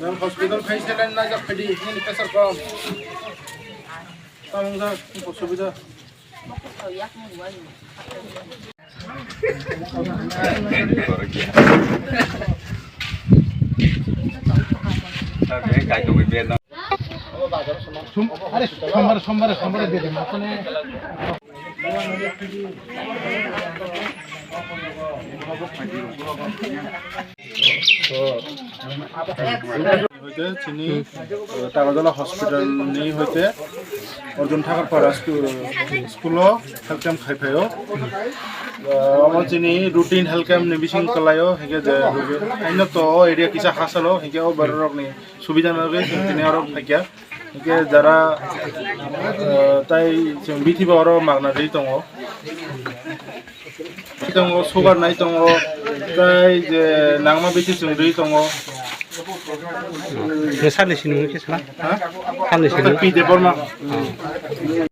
Yang hospital face lain na jak pedi ini pressure kam. Tamang sa অসুবিধা। সোমবারে দিয়ে দেবেন ওখানে চিনি টাকাজলা হসপিটাল নিয়ে হইতে অর্জুন ঠাকুরপাড়া স্কুলও হেলথ ক্যাম্প খাইফাইও আমার চিনি রুটিন হেলথ ক্যাম্প নিবিসিং কলাইও হেকে যে আইন তো এরিয়া কিসা হাসালো হেকে ও বারো রকনি সুবিধা নাগে তিনি আরো থাকিয়া হেকে যারা তাই বিথিবা আরো মাগনা রেই দङ दङ सुगार नाय दङ ओमफ्राय जे नांमा बेसे जोंदै दङ साननैसो नोङो केसना साननैसो पिडे बर्मा